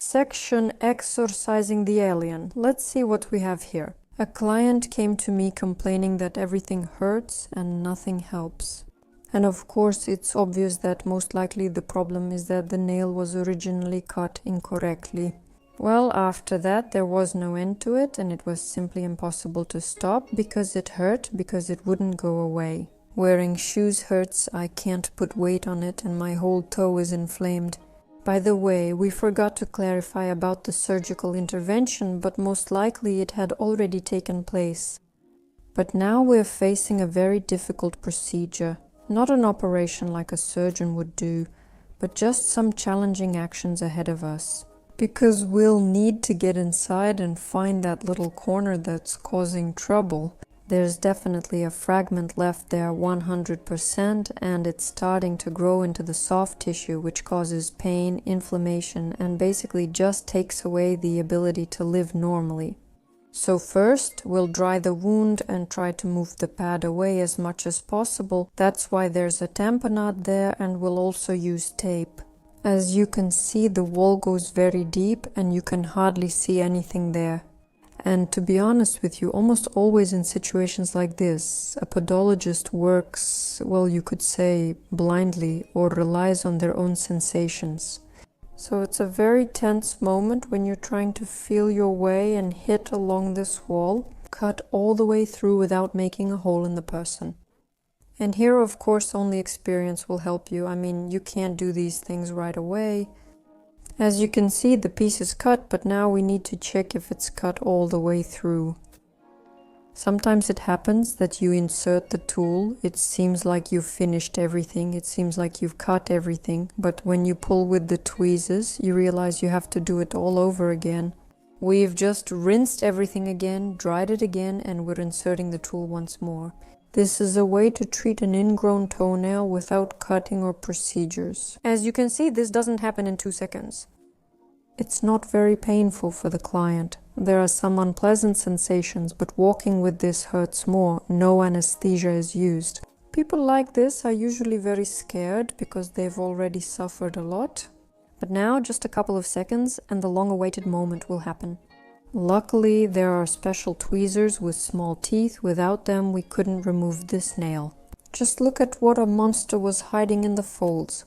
Section Exorcising the Alien. Let's see what we have here. A client came to me complaining that everything hurts and nothing helps. And of course, it's obvious that most likely the problem is that the nail was originally cut incorrectly. Well, after that, there was no end to it, and it was simply impossible to stop because it hurt, because it wouldn't go away. Wearing shoes hurts, I can't put weight on it, and my whole toe is inflamed. By the way, we forgot to clarify about the surgical intervention, but most likely it had already taken place. But now we're facing a very difficult procedure. Not an operation like a surgeon would do, but just some challenging actions ahead of us. Because we'll need to get inside and find that little corner that's causing trouble. There's definitely a fragment left there 100%, and it's starting to grow into the soft tissue, which causes pain, inflammation, and basically just takes away the ability to live normally. So first, we'll dry the wound and try to move the pad away as much as possible. That's why there's a tamponade there, and we'll also use tape. As you can see, the wall goes very deep and you can hardly see anything there. And to be honest with you, almost always in situations like this, a podologist works, well, you could say, blindly or relies on their own sensations. So it's a very tense moment when you're trying to feel your way and hit along this wall, cut all the way through without making a hole in the person. And here, of course, only experience will help you. I mean, you can't do these things right away. As you can see, the piece is cut, but now we need to check if it's cut all the way through. Sometimes it happens that you insert the tool, it seems like you've finished everything, it seems like you've cut everything, but when you pull with the tweezers, you realize you have to do it all over again. We've just rinsed everything again, dried it again, and we're inserting the tool once more. This is a way to treat an ingrown toenail without cutting or procedures. As you can see, this doesn't happen in 2 seconds. It's not very painful for the client. There are some unpleasant sensations, but walking with this hurts more. No anesthesia is used. People like this are usually very scared because they've already suffered a lot. But now, just a couple of seconds and the long-awaited moment will happen. Luckily, there are special tweezers with small teeth. Without them, we couldn't remove this nail. Just look at what a monster was hiding in the folds.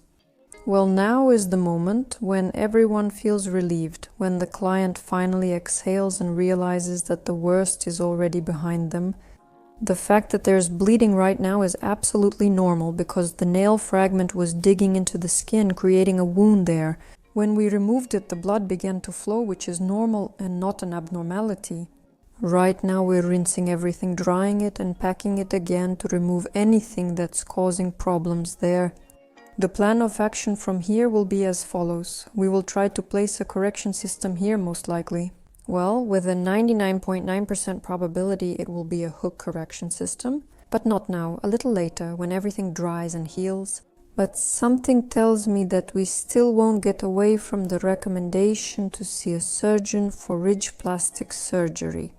Well, now is the moment when everyone feels relieved, when the client finally exhales and realizes that the worst is already behind them. The fact that there's bleeding right now is absolutely normal because the nail fragment was digging into the skin, creating a wound there. When we removed it, the blood began to flow, which is normal and not an abnormality. Right now we're rinsing everything, drying it and packing it again to remove anything that's causing problems there. The plan of action from here will be as follows. We will try to place a correction system here most likely. Well, with a 99.9% probability it will be a hook correction system, but not now, a little later when everything dries and heals. But something tells me that we still won't get away from the recommendation to see a surgeon for ridge plastic surgery.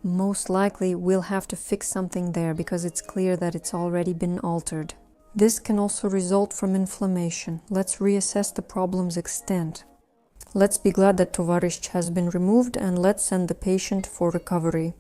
Most likely we'll have to fix something there because it's clear that it's already been altered. This can also result from inflammation. Let's reassess the problem's extent. Let's be glad that tovarish has been removed and let's send the patient for recovery.